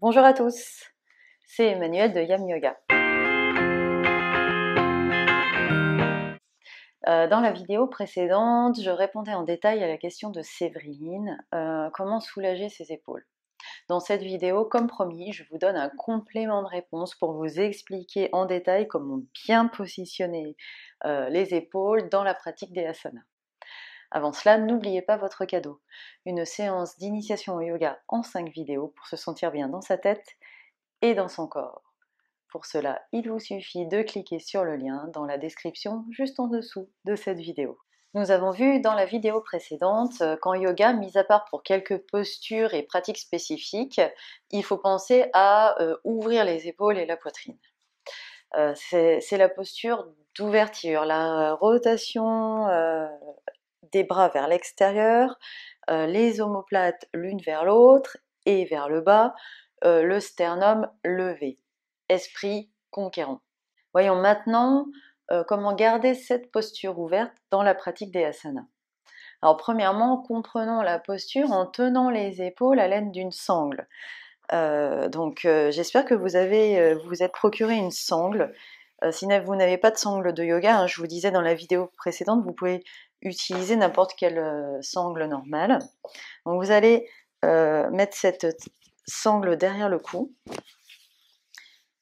Bonjour à tous, c'est Emmanuelle de Yam Yoga. Dans la vidéo précédente, je répondais en détail à la question de Séverine, comment soulager ses épaules. Dans cette vidéo, comme promis, je vous donne un complément de réponse pour vous expliquer en détail comment bien positionner les épaules dans la pratique des asanas. Avant cela, n'oubliez pas votre cadeau, une séance d'initiation au yoga en 5 vidéos pour se sentir bien dans sa tête et dans son corps. Pour cela, il vous suffit de cliquer sur le lien dans la description juste en dessous de cette vidéo. Nous avons vu dans la vidéo précédente qu'en yoga, mis à part pour quelques postures et pratiques spécifiques, il faut penser à ouvrir les épaules et la poitrine. C'est la posture d'ouverture, la rotation des bras vers l'extérieur, les omoplates l'une vers l'autre et vers le bas, le sternum levé. Esprit conquérant. Voyons maintenant comment garder cette posture ouverte dans la pratique des asanas. Alors premièrement, comprenons la posture en tenant les épaules à l'aide d'une sangle. J'espère que vous êtes procuré une sangle. Si vous n'avez pas de sangle de yoga, je vous disais dans la vidéo précédente, vous pouvez utiliser n'importe quelle sangle normale. Donc vous allez mettre cette sangle derrière le cou.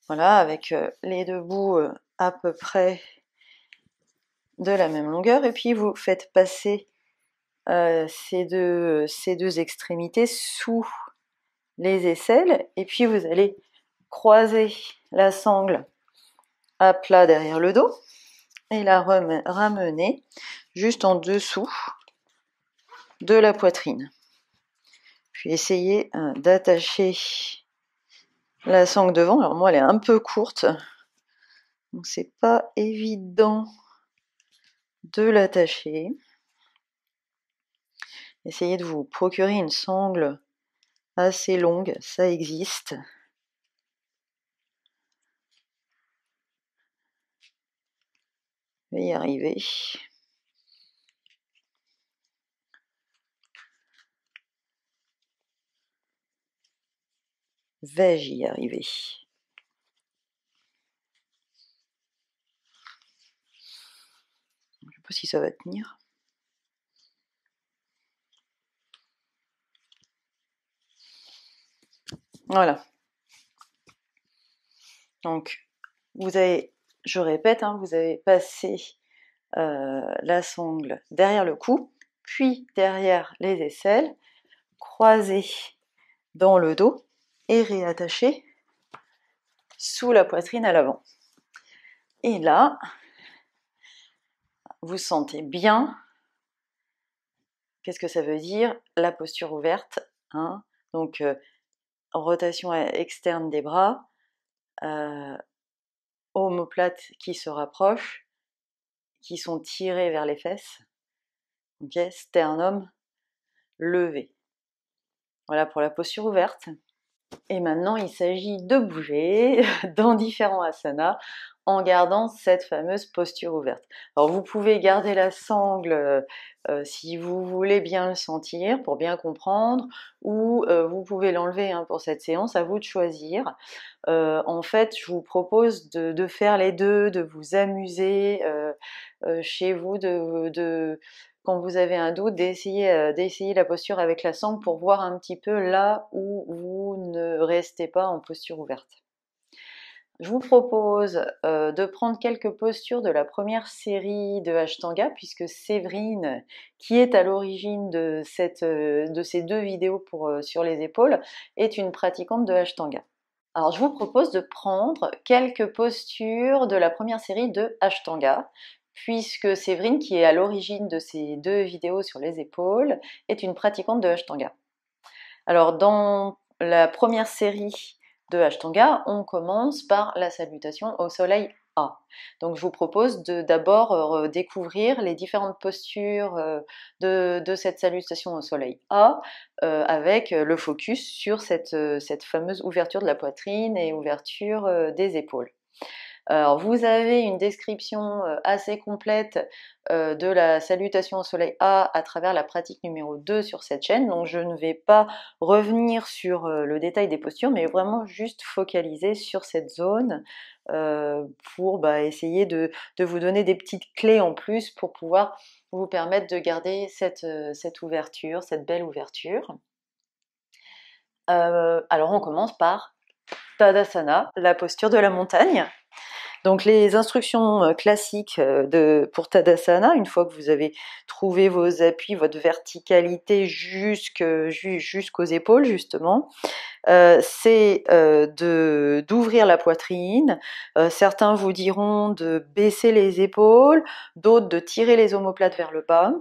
Voilà, avec les deux bouts à peu près de la même longueur. Et puis vous faites passer ces deux extrémités sous les aisselles. Et puis vous allez croiser la sangle à plat derrière le dos et la ramener juste en dessous de la poitrine. Puis essayez d'attacher la sangle devant. Alors moi elle est un peu courte, donc c'est pas évident de l'attacher. Essayez de vous procurer une sangle assez longue, ça existe. Je vais y arriver. Vais-je y arriver? Je ne sais pas si ça va tenir. Voilà. Donc, je répète, vous avez passé la sangle derrière le cou, puis derrière les aisselles, croisé dans le dos et réattaché sous la poitrine à l'avant. Et là, vous sentez bien. Qu'est-ce que ça veut dire? La posture ouverte. Donc, rotation externe des bras, omoplates qui se rapprochent, qui sont tirés vers les fesses, okay, sternum levé. Voilà pour la posture ouverte. Et maintenant, il s'agit de bouger dans différents asanas en gardant cette fameuse posture ouverte. Alors vous pouvez garder la sangle si vous voulez bien le sentir, pour bien comprendre, ou vous pouvez l'enlever pour cette séance, à vous de choisir. En fait, je vous propose de faire les deux, de vous amuser chez vous, quand vous avez un doute, d'essayer la posture avec la sangle pour voir un petit peu là où vous ne restez pas en posture ouverte. Je vous propose de prendre quelques postures de la première série de Ashtanga, puisque Séverine, qui est à l'origine de ces deux vidéos sur les épaules, est une pratiquante de Ashtanga. Alors je vous propose de prendre quelques postures de la première série de Ashtanga, puisque Séverine, qui est à l'origine de ces deux vidéos sur les épaules, est une pratiquante de Ashtanga. Alors dans la première série de Ashtanga, on commence par la salutation au soleil A. Donc je vous propose d'abord découvrir les différentes postures de cette salutation au soleil A, avec le focus sur cette fameuse ouverture de la poitrine et ouverture des épaules. Alors, vous avez une description assez complète de la salutation au soleil à travers la pratique numéro 2 sur cette chaîne, donc je ne vais pas revenir sur le détail des postures, mais vraiment juste focaliser sur cette zone pour essayer de vous donner des petites clés en plus pour pouvoir vous permettre de garder cette ouverture, cette belle ouverture. Alors on commence par Tadasana, la posture de la montagne. Donc les instructions classiques pour Tadasana, une fois que vous avez trouvé vos appuis, votre verticalité jusqu'aux épaules justement, c'est d'ouvrir la poitrine. Certains vous diront de baisser les épaules, d'autres de tirer les omoplates vers le bas.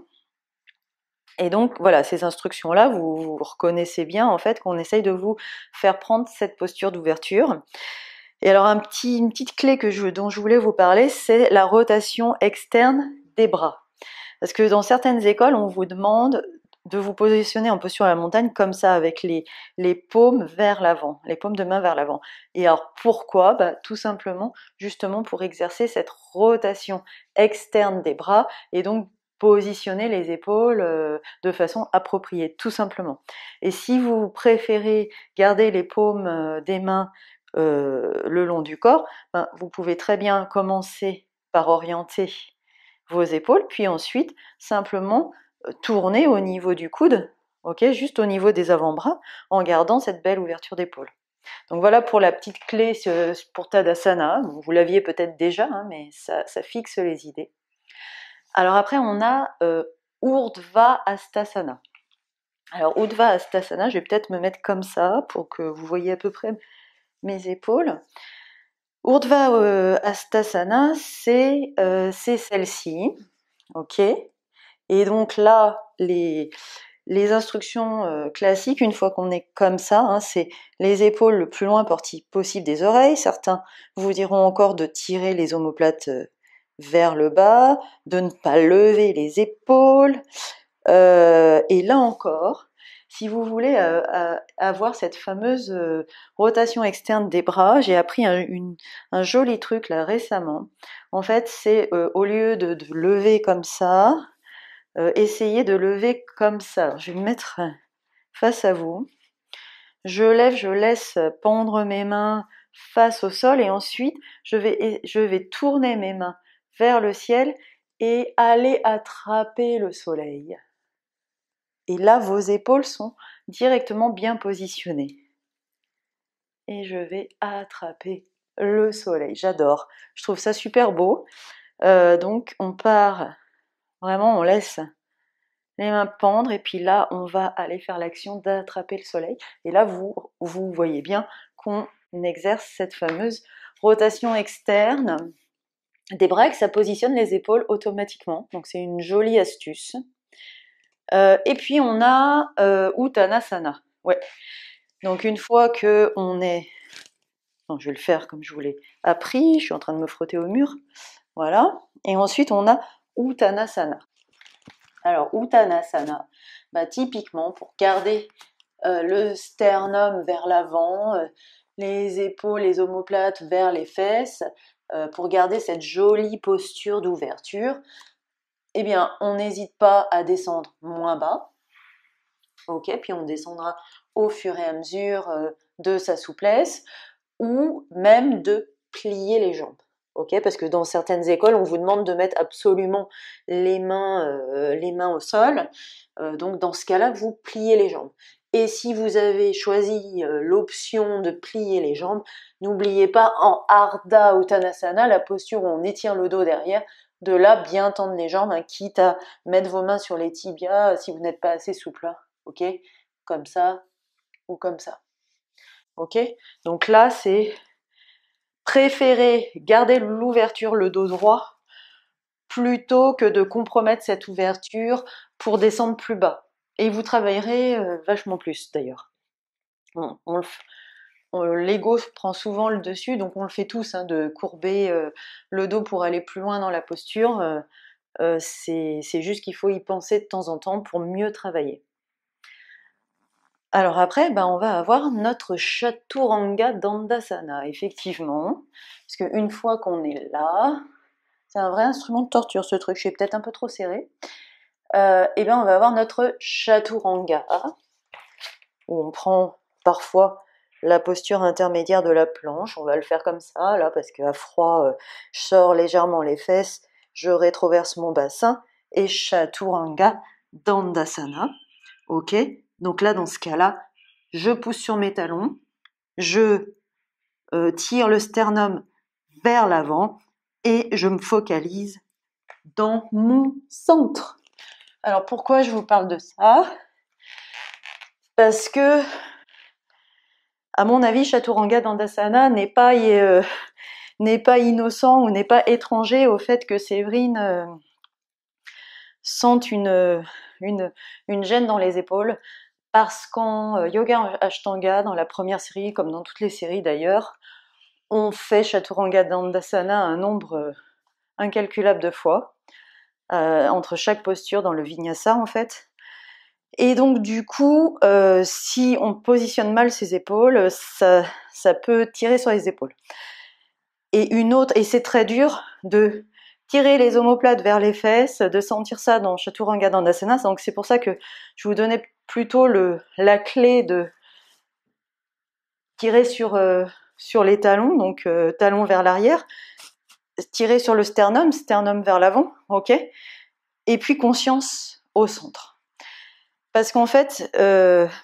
Et donc voilà, ces instructions-là, vous reconnaissez bien en fait qu'on essaye de vous faire prendre cette posture d'ouverture. Et alors une petite clé dont je voulais vous parler, c'est la rotation externe des bras. Parce que dans certaines écoles, on vous demande de vous positionner en posture à la montagne comme ça, avec les paumes vers l'avant, les paumes de main vers l'avant. Et alors pourquoi ? Tout simplement, justement pour exercer cette rotation externe des bras et donc positionner les épaules de façon appropriée, tout simplement. Et si vous préférez garder les paumes des mains le long du corps, vous pouvez très bien commencer par orienter vos épaules, puis ensuite simplement tourner au niveau du coude, ok, juste au niveau des avant-bras, en gardant cette belle ouverture d'épaule. Donc voilà pour la petite clé pour Tadasana. Vous l'aviez peut-être déjà, hein, mais ça fixe les idées. Alors après, on a Urdhva Hastasana. Alors Urdhva Hastasana, je vais peut-être me mettre comme ça pour que vous voyez à peu près mes épaules. Urdhva Hastasana, c'est celle-ci, ok. Et donc là, les instructions classiques, une fois qu'on est comme ça, hein, c'est les épaules le plus loin possible des oreilles. Certains vous diront encore de tirer les omoplates vers le bas, de ne pas lever les épaules. Et là encore, si vous voulez avoir cette fameuse rotation externe des bras, j'ai appris un joli truc là récemment. En fait, c'est au lieu de lever comme ça, essayez de lever comme ça. Alors, je vais me mettre face à vous. Je lève, je laisse pendre mes mains face au sol et ensuite je vais tourner mes mains vers le ciel et aller attraper le soleil. Et là, vos épaules sont directement bien positionnées. Et je vais attraper le soleil. J'adore. Je trouve ça super beau. Donc, on part, vraiment, on laisse les mains pendre. Et puis là, on va aller faire l'action d'attraper le soleil. Et là, vous voyez bien qu'on exerce cette fameuse rotation externe des bras et que ça positionne les épaules automatiquement. Donc, c'est une jolie astuce. Et puis on a Uttanasana. Ouais. Donc une fois que on est... Non, je vais le faire comme je vous l'ai appris, je suis en train de me frotter au mur. Voilà. Et ensuite on a Uttanasana. Alors Uttanasana, typiquement pour garder le sternum vers l'avant, les épaules, les omoplates vers les fesses, pour garder cette jolie posture d'ouverture, eh bien, on n'hésite pas à descendre moins bas, ok, puis on descendra au fur et à mesure de sa souplesse, ou même de plier les jambes, ok, parce que dans certaines écoles, on vous demande de mettre absolument les mains au sol, donc dans ce cas-là, vous pliez les jambes. Et si vous avez choisi l'option de plier les jambes, n'oubliez pas en Ardha Uttanasana, la posture où on étire le dos derrière, de là bien tendre les jambes, hein, quitte à mettre vos mains sur les tibias si vous n'êtes pas assez souple, hein, ok, comme ça ou comme ça, ok. Donc là, c'est préférer garder l'ouverture, le dos droit, plutôt que de compromettre cette ouverture pour descendre plus bas. Et vous travaillerez vachement plus d'ailleurs. L'ego prend souvent le dessus, donc on le fait tous, hein, de courber le dos pour aller plus loin dans la posture. C'est juste qu'il faut y penser de temps en temps pour mieux travailler. Alors après, ben, on va avoir notre Chaturanga Dandasana, effectivement, parce qu'une fois qu'on est là, c'est un vrai instrument de torture ce truc, je suis peut-être un peu trop serré, et bien on va avoir notre Chaturanga, où on prend parfois la posture intermédiaire de la planche, on va le faire comme ça, là, parce qu'à froid, je sors légèrement les fesses, je rétroverse mon bassin, et Chaturanga Dandasana, ok? Donc là, dans ce cas-là, je pousse sur mes talons, je tire le sternum vers l'avant, et je me focalise dans mon centre. Alors pourquoi je vous parle de ça? Parce que, à mon avis, Chaturanga Dandasana n'est pas innocent ou n'est pas étranger au fait que Séverine sente une gêne dans les épaules, parce qu'en yoga Ashtanga, dans la première série, comme dans toutes les séries d'ailleurs, on fait Chaturanga Dandasana un nombre incalculable de fois, entre chaque posture dans le Vinyasa en fait. Et donc du coup, si on positionne mal ses épaules, ça peut tirer sur les épaules. Et c'est très dur de tirer les omoplates vers les fesses, de sentir ça dans Chaturanga Dandasana. Donc c'est pour ça que je vous donnais plutôt la clé de tirer sur les talons, donc talons vers l'arrière, tirer sur le sternum vers l'avant, ok, et puis conscience au centre. Parce qu'en fait,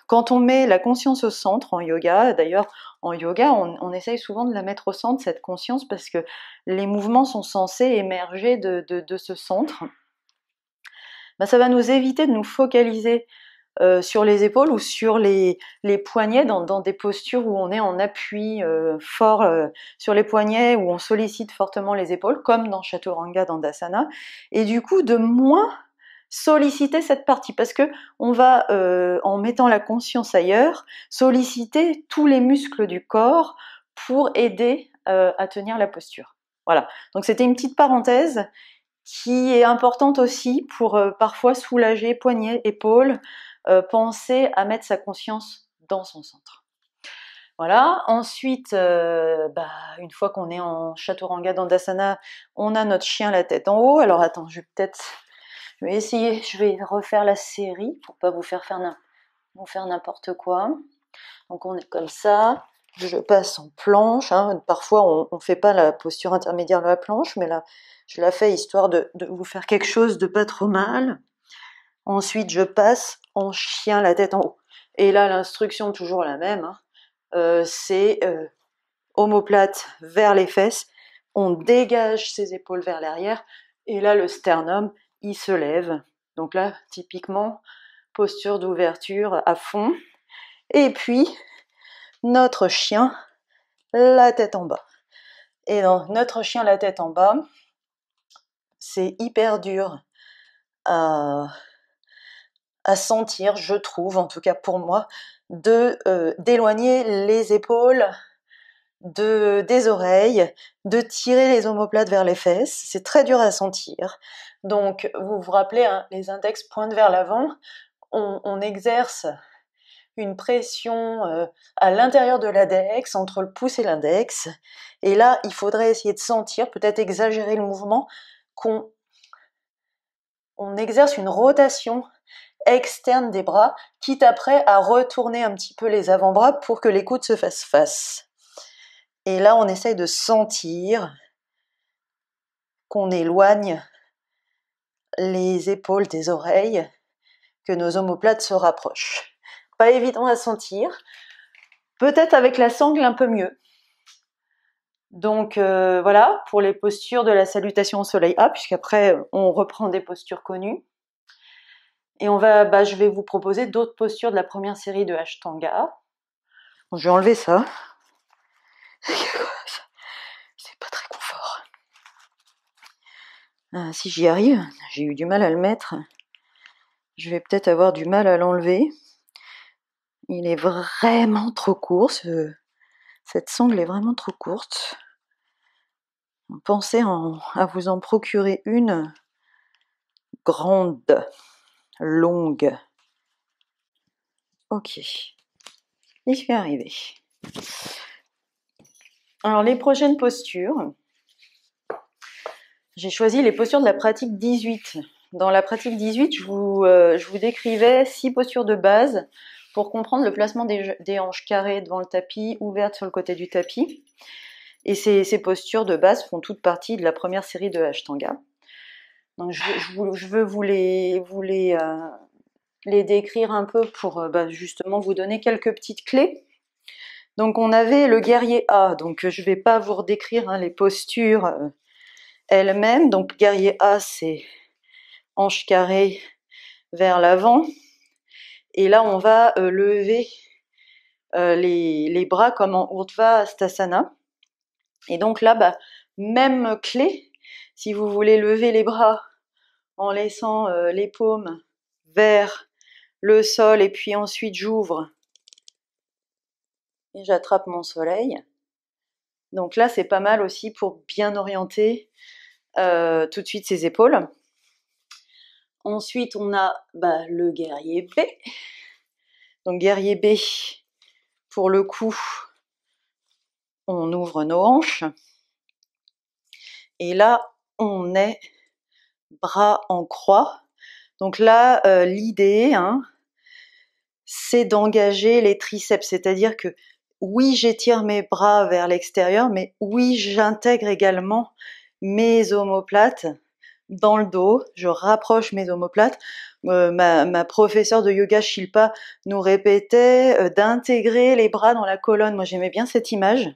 quand on met la conscience au centre en yoga, d'ailleurs en yoga on essaye souvent de la mettre au centre, cette conscience, parce que les mouvements sont censés émerger de ce centre, ben, ça va nous éviter de nous focaliser sur les épaules ou sur les poignets dans des postures où on est en appui fort sur les poignets, où on sollicite fortement les épaules, comme dans Chaturanga Dandasana, et du coup de moins solliciter cette partie, parce que on va, en mettant la conscience ailleurs, solliciter tous les muscles du corps pour aider à tenir la posture. Voilà, donc c'était une petite parenthèse qui est importante aussi pour parfois soulager poignets, épaules, penser à mettre sa conscience dans son centre. Voilà, ensuite, une fois qu'on est en Chaturanga Dandasana, on a notre chien la tête en haut. Alors attends, je vais refaire la série pour pas vous faire n'importe quoi. Donc on est comme ça, je passe en planche, hein. Parfois on fait pas la posture intermédiaire de la planche, mais là je la fais histoire de vous faire quelque chose de pas trop mal. Ensuite je passe en chien la tête en haut. Et là l'instruction toujours la même, hein. C'est omoplate vers les fesses, on dégage ses épaules vers l'arrière, et là le sternum il se lève. Donc là typiquement posture d'ouverture à fond. Et puis notre chien la tête en bas. Et dans notre chien la tête en bas, c'est hyper dur à sentir, je trouve, en tout cas pour moi, d'éloigner les épaules des oreilles, de tirer les omoplates vers les fesses. C'est très dur à sentir. Donc vous vous rappelez, hein, les index pointent vers l'avant, on exerce une pression à l'intérieur de l'index, entre le pouce et l'index, et là il faudrait essayer de sentir, peut-être exagérer le mouvement, qu'on exerce une rotation externe des bras, quitte après à retourner un petit peu les avant-bras pour que les coudes se fassent face. Et là on essaye de sentir qu'on éloigne les épaules des oreilles, que nos omoplates se rapprochent. Pas évident à sentir, peut-être avec la sangle un peu mieux. Donc voilà, pour les postures de la salutation au soleil A, puisqu'après on reprend des postures connues. Et je vais vous proposer d'autres postures de la première série de Ashtanga. Bon, je vais enlever ça. C'est pas très confort. Si j'y arrive, j'ai eu du mal à le mettre. Je vais peut-être avoir du mal à l'enlever. Il est vraiment trop court, cette sangle est vraiment trop courte. Pensez à vous en procurer une grande, longue. Ok. j'y suis arrivée. Alors les prochaines postures, j'ai choisi les postures de la pratique 18. Dans la pratique 18, je vous décrivais 6 postures de base pour comprendre le placement des hanches carrées devant le tapis, ouvertes sur le côté du tapis. Et ces postures de base font toutes partie de la première série de Ashtanga. Donc je veux vous les décrire un peu pour justement vous donner quelques petites clés. Donc on avait le guerrier A, donc je vais pas vous redécrire les postures elles-mêmes. Donc guerrier A, c'est hanches carrées vers l'avant. Et là on va lever les bras comme en Urdhva Hastasana. Et donc là, même clé, si vous voulez lever les bras en laissant les paumes vers le sol et puis ensuite j'ouvre et j'attrape mon soleil. Donc là, c'est pas mal aussi pour bien orienter tout de suite ses épaules. Ensuite, on a le guerrier B. Donc guerrier B, pour le coup, on ouvre nos hanches. Et là, on est bras en croix. Donc là, l'idée, c'est d'engager les triceps. C'est-à-dire que oui, j'étire mes bras vers l'extérieur, mais oui, j'intègre également mes omoplates dans le dos. Je rapproche mes omoplates. Ma professeure de yoga Shilpa nous répétait d'intégrer les bras dans la colonne. Moi, j'aimais bien cette image.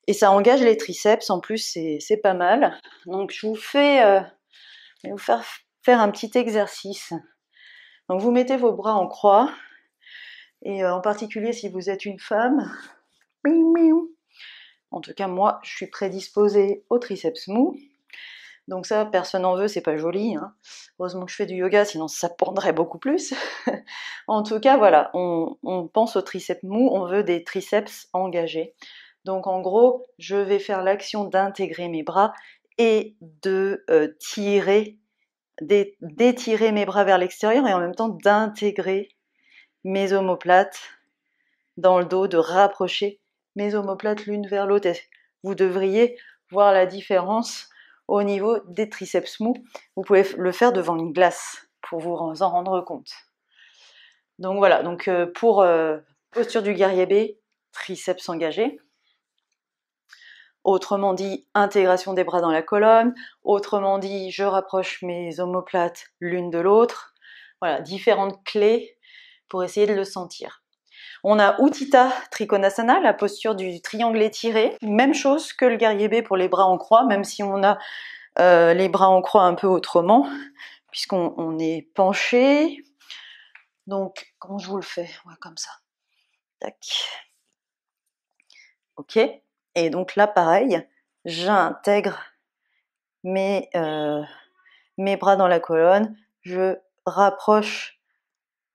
Et ça engage les triceps, en plus c'est pas mal. Donc je vais vous faire un petit exercice. Donc vous mettez vos bras en croix, et en particulier si vous êtes une femme, en tout cas moi je suis prédisposée au triceps mou. Donc ça, personne n'en veut, c'est pas joli. Heureusement que je fais du yoga, sinon ça pendrait beaucoup plus. En tout cas, voilà, on pense au triceps mou, on veut des triceps engagés. Donc en gros, je vais faire l'action d'intégrer mes bras et de d'étirer mes bras vers l'extérieur et en même temps d'intégrer mes omoplates dans le dos, de rapprocher mes omoplates l'une vers l'autre. Vous devriez voir la différence au niveau des triceps mous. Vous pouvez le faire devant une glace pour vous en rendre compte. Donc voilà, donc pour posture du guerrier B, triceps engagés. Autrement dit, intégration des bras dans la colonne. Autrement dit, je rapproche mes omoplates l'une de l'autre. Voilà, différentes clés pour essayer de le sentir. On a Utthita Trikonasana, la posture du triangle étiré. Même chose que le guerrier B pour les bras en croix, même si on a les bras en croix un peu autrement, puisqu'on est penché. Donc, comment je vous le fais? Ouais, comme ça. Tac. Ok. Et donc là, pareil, j'intègre mes bras dans la colonne, je rapproche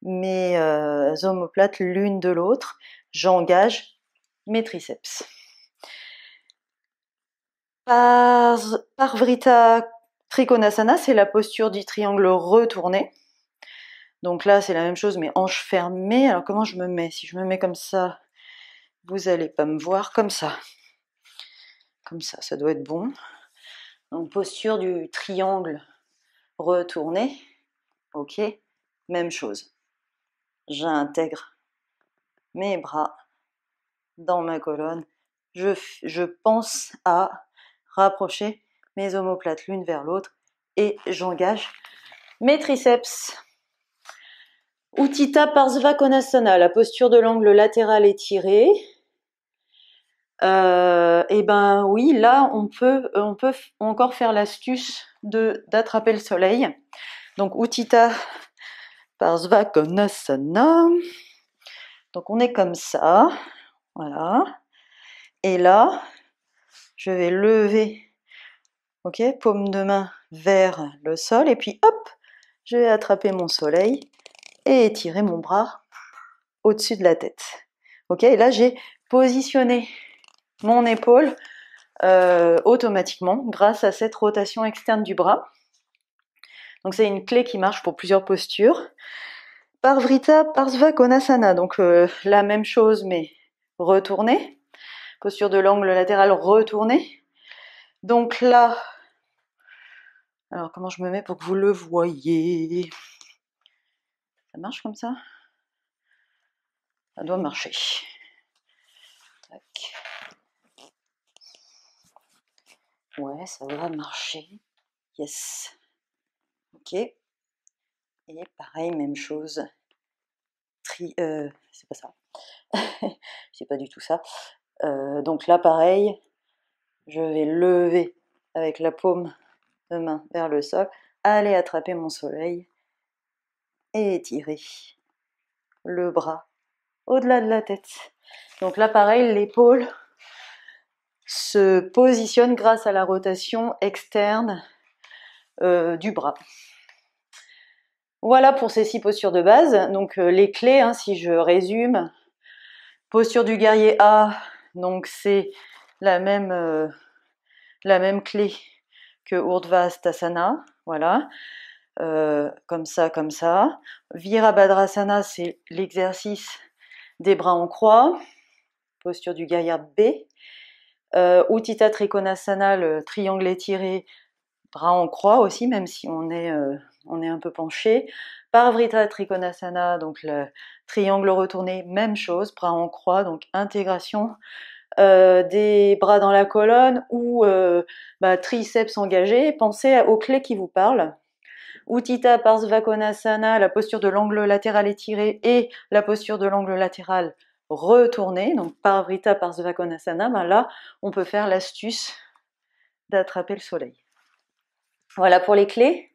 mes omoplates l'une de l'autre, j'engage mes triceps. Parvrita Trikonasana, c'est la posture du triangle retourné. Donc là, c'est la même chose, mais hanches fermées. Alors comment je me mets? Si je me mets comme ça, vous n'allez pas me voir comme ça. Comme ça doit être bon. Donc posture du triangle retourné. Ok, même chose. J'intègre mes bras dans ma colonne. Je pense à rapprocher mes omoplates l'une vers l'autre et j'engage mes triceps. Utthita Parsva Konasana, la posture de l'angle latéral étiré. Et ben oui, là on peut encore faire l'astuce d'attraper le soleil. Donc Utthita Parsva Konasana. Donc on est comme ça, voilà. Et là, je vais lever, ok, paume de main vers le sol, et puis hop, je vais attraper mon soleil et étirer mon bras au-dessus de la tête. Ok, et là j'ai positionné mon épaule automatiquement grâce à cette rotation externe du bras. Donc c'est une clé qui marche pour plusieurs postures. Parivrtta Parsvakonasana, donc la même chose mais retournée. Posture de l'angle latéral retournée. Donc là, alors comment je me mets pour que vous le voyez? Ça marche comme ça? Ça doit marcher. Tac. Ouais, ça va marcher. Yes. Ok. Et pareil, même chose. C'est pas ça. C'est pas du tout ça. Donc là, pareil, je vais lever avec la paume de main vers le sol, aller attraper mon soleil et étirer le bras au-delà de la tête. Donc là, pareil, l'épaule se positionne grâce à la rotation externe du bras. Voilà pour ces 6 postures de base. Donc les clés, hein, si je résume, posture du guerrier A, donc c'est la même clé que Urdhva Hastasana, voilà, comme ça, comme ça. Virabhadrasana, c'est l'exercice des bras en croix, posture du guerrier B. Utthita Trikonasana, le triangle étiré, bras en croix aussi, même si on est un peu penché. Parivrtta Trikonasana, donc le triangle retourné, même chose, bras en croix, donc intégration des bras dans la colonne ou triceps engagés. Pensez aux clés qui vous parlent. Utthita Parsvakonasana, la posture de l'angle latéral étiré et la posture de l'angle latéral retourné. Donc Parivrtta Parsvakonasana, là on peut faire l'astuce d'attraper le soleil. Voilà pour les clés.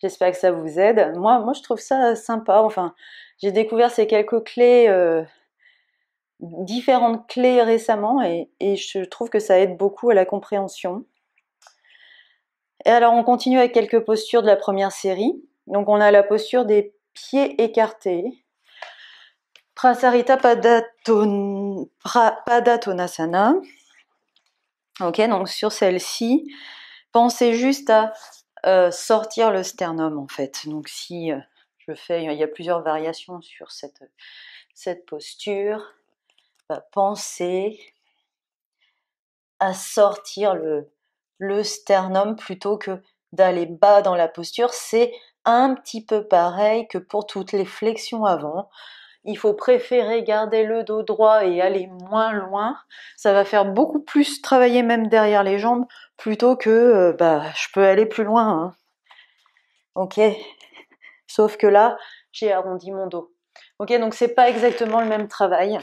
J'espère que ça vous aide. Moi je trouve ça sympa. Enfin, j'ai découvert ces quelques clés, différentes clés récemment et je trouve que ça aide beaucoup à la compréhension. Et alors on continue avec quelques postures de la première série. Donc on a la posture des pieds écartés. Prasarita Padatonasana. Ok, donc sur celle-ci, pensez juste à sortir le sternum en fait. Donc si je fais, il y a plusieurs variations sur cette posture. Pensez à sortir le sternum plutôt que d'aller bas dans la posture. C'est un petit peu pareil que pour toutes les flexions avant. Il faut préférer garder le dos droit et aller moins loin. Ça va faire beaucoup plus travailler même derrière les jambes plutôt que je peux aller plus loin. Hein. Ok. Sauf que là, j'ai arrondi mon dos. Ok, donc c'est pas exactement le même travail.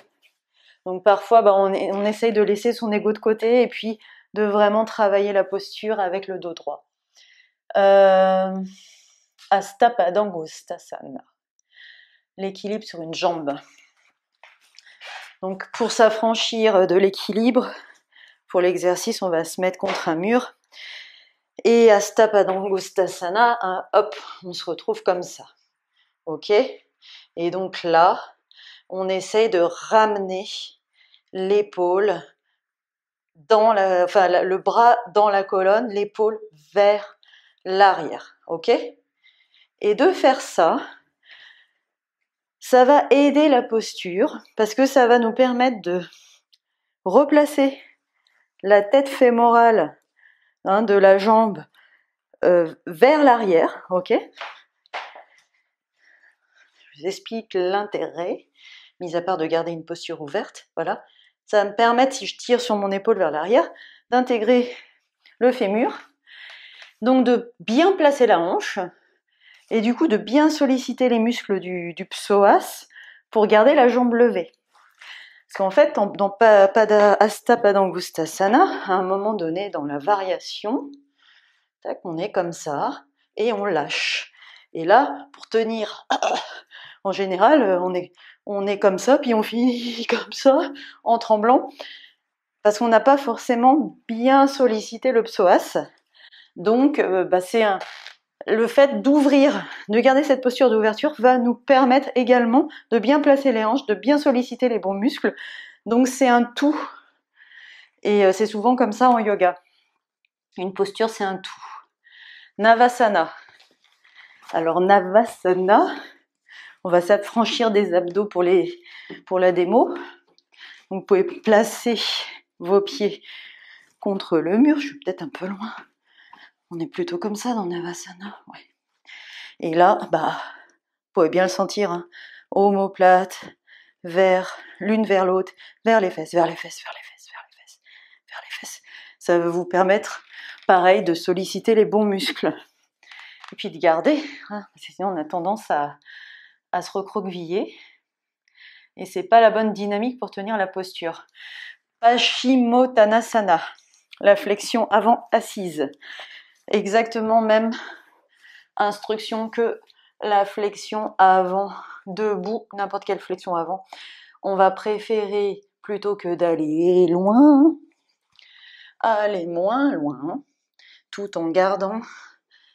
Donc parfois, on essaye de laisser son ego de côté et puis de vraiment travailler la posture avec le dos droit. Astapadangusthasana. L'équilibre sur une jambe. Donc pour s'affranchir de l'équilibre, pour l'exercice, on va se mettre contre un mur. Et Astapadangusthasana, hop, on se retrouve comme ça. Ok ? Et donc là, on essaye de ramener l'épaule le bras dans la colonne, l'épaule vers l'arrière, ok ? Et de faire ça, ça va aider la posture parce que ça va nous permettre de replacer la tête fémorale de la jambe vers l'arrière, ok ? Je vous explique l'intérêt, mis à part de garder une posture ouverte, voilà. Ça va me permettre, si je tire sur mon épaule vers l'arrière, d'intégrer le fémur, donc de bien placer la hanche, et du coup de bien solliciter les muscles du psoas pour garder la jambe levée. Parce qu'en fait, dans Astapadangusthasana, à un moment donné dans la variation, tac, on est comme ça, et on lâche. Et là, pour tenir, en général, on est comme ça, puis on finit comme ça, en tremblant, parce qu'on n'a pas forcément bien sollicité le psoas. Donc, le fait d'ouvrir, de garder cette posture d'ouverture va nous permettre également de bien placer les hanches, de bien solliciter les bons muscles. Donc c'est un tout. Et c'est souvent comme ça en yoga. Une posture, c'est un tout. Navasana. Alors Navasana, On va s'affranchir des abdos pour la démo. Donc, vous pouvez placer vos pieds contre le mur. Je suis peut-être un peu loin. On est plutôt comme ça dans Navasana. Ouais. Et là, vous pouvez bien le sentir, hein. Omoplate, l'une vers l'autre, vers les fesses, vers les fesses, vers les fesses, vers les fesses, vers les fesses. Ça va vous permettre, pareil, de solliciter les bons muscles. Et puis de garder, hein, parce que sinon on a tendance à se recroqueviller. Et c'est pas la bonne dynamique pour tenir la posture. Paschimottanasana, la flexion avant assise. Exactement même instruction que la flexion avant debout, n'importe quelle flexion avant. On va préférer, plutôt que d'aller loin, aller moins loin, tout en gardant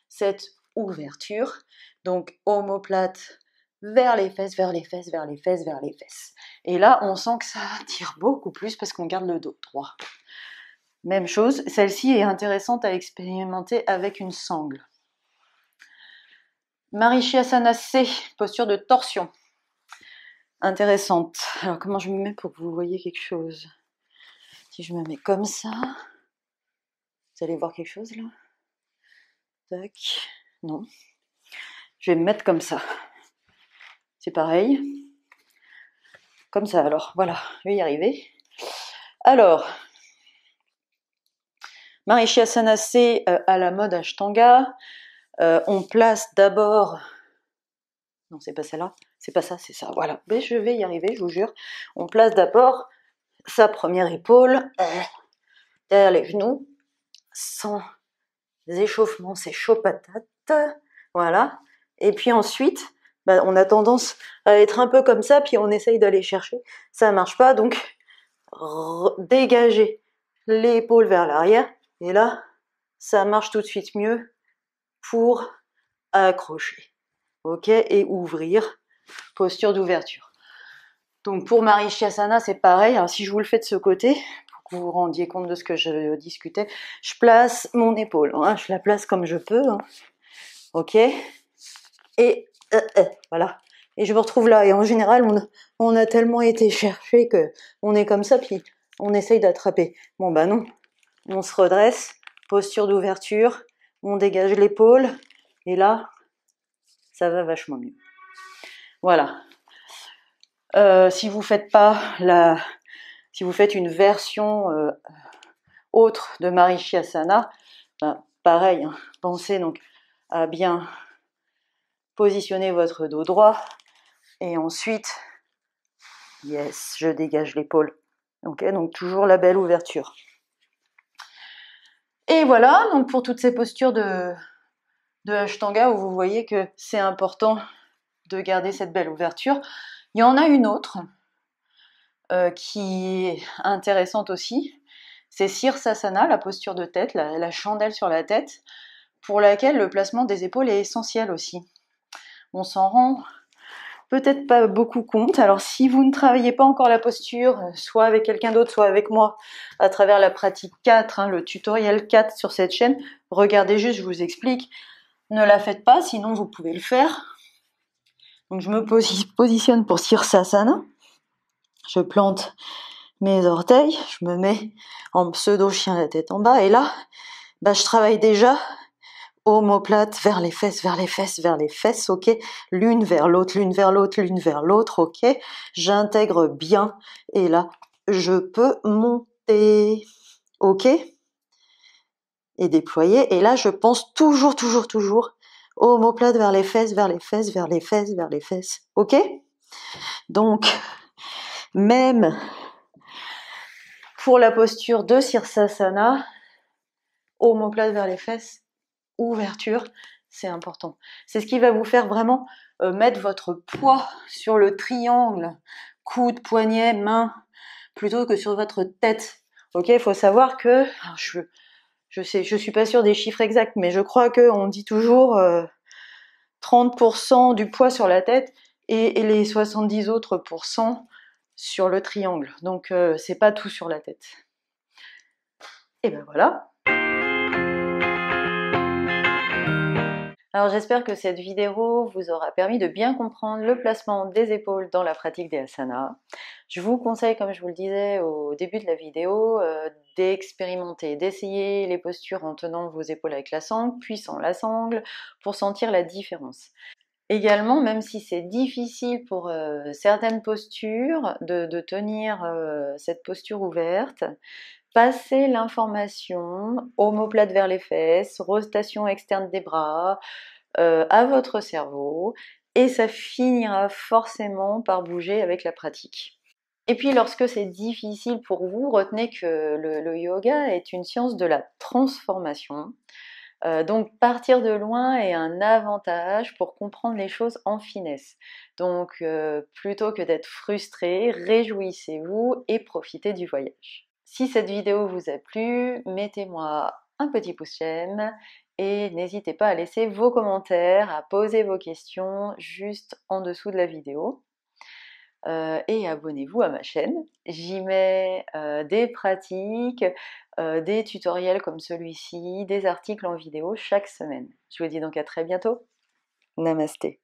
cette ouverture. Donc omoplate vers les fesses, vers les fesses, vers les fesses, vers les fesses. Et là, on sent que ça tire beaucoup plus parce qu'on garde le dos droit. Même chose, celle-ci est intéressante à expérimenter avec une sangle. Marichyasana C, posture de torsion. Intéressante. Alors comment je me mets pour que vous voyez quelque chose? Si je me mets comme ça, vous allez voir quelque chose là? Tac. Non. Je vais me mettre comme ça. C'est pareil. Comme ça alors, voilà, je vais y arriver. Alors, Marichyasana C à la mode Ashtanga. On place d'abord... Non, c'est pas celle-là. C'est pas ça, c'est ça. Voilà. Mais je vais y arriver, je vous jure. On place d'abord sa première épaule derrière les genoux, sans échauffement, c'est chaud patate. Voilà. Et puis ensuite, on a tendance à être un peu comme ça, puis on essaye d'aller chercher. Ça marche pas, donc dégager l'épaule vers l'arrière. Et là, ça marche tout de suite mieux pour accrocher. Ok, et ouvrir, posture d'ouverture. Donc pour Marichyasana, c'est pareil. Alors si je vous le fais de ce côté, pour que vous vous rendiez compte de ce que je discutais, je place mon épaule. Hein, je la place comme je peux. Hein. Ok. Et voilà. Et je me retrouve là. Et en général, on a tellement été chercher que on est comme ça, puis on essaye d'attraper. Bon non. On se redresse, posture d'ouverture, on dégage l'épaule, et là, ça va vachement mieux. Voilà. Si vous faites une version autre de Marichyasana, pareil, hein, pensez donc à bien positionner votre dos droit et ensuite, yes, je dégage l'épaule. Ok, donc toujours la belle ouverture. Et voilà, donc pour toutes ces postures de Ashtanga où vous voyez que c'est important de garder cette belle ouverture. Il y en a une autre qui est intéressante aussi, c'est Sirsasana, la posture de tête, la chandelle sur la tête, pour laquelle le placement des épaules est essentiel aussi. On s'en rend peut-être pas beaucoup compte. Alors si vous ne travaillez pas encore la posture, soit avec quelqu'un d'autre, soit avec moi, à travers la pratique 4, hein, le tutoriel 4 sur cette chaîne, regardez juste, je vous explique. Ne la faites pas, sinon vous pouvez le faire. Donc je me positionne pour Sirsasana. Je plante mes orteils, je me mets en pseudo-chien la tête en bas, et là, je travaille déjà omoplate vers les fesses, vers les fesses, vers les fesses, ok, l'une vers l'autre, l'une vers l'autre, l'une vers l'autre, ok, j'intègre bien, et là, je peux monter, ok, et déployer, et là, je pense toujours, omoplate vers les fesses, vers les fesses, vers les fesses, vers les fesses, ok. Donc, même pour la posture de Sirsasana, omoplate vers les fesses, ouverture, c'est important. C'est ce qui va vous faire vraiment mettre votre poids sur le triangle, coude, poignet, main, plutôt que sur votre tête. Ok, il faut savoir que, je suis pas sûre des chiffres exacts, mais je crois qu'on dit toujours 30% du poids sur la tête et les 70 autres pourcents sur le triangle. Donc c'est pas tout sur la tête. Et ben voilà. Alors j'espère que cette vidéo vous aura permis de bien comprendre le placement des épaules dans la pratique des asanas. Je vous conseille, comme je vous le disais au début de la vidéo, d'expérimenter, d'essayer les postures en tenant vos épaules avec la sangle, puis sans la sangle, pour sentir la différence. Également, même si c'est difficile pour certaines postures de tenir cette posture ouverte, passez l'information, omoplate vers les fesses, rotation externe des bras, à votre cerveau, et ça finira forcément par bouger avec la pratique. Et puis lorsque c'est difficile pour vous, retenez que le yoga est une science de la transformation. Donc partir de loin est un avantage pour comprendre les choses en finesse. Donc plutôt que d'être frustré, réjouissez-vous et profitez du voyage. Si cette vidéo vous a plu, mettez-moi un petit pouce j'aime et n'hésitez pas à laisser vos commentaires, à poser vos questions juste en dessous de la vidéo. Et abonnez-vous à ma chaîne. J'y mets des pratiques, des tutoriels comme celui-ci, des articles en vidéo chaque semaine. Je vous dis donc à très bientôt. Namasté.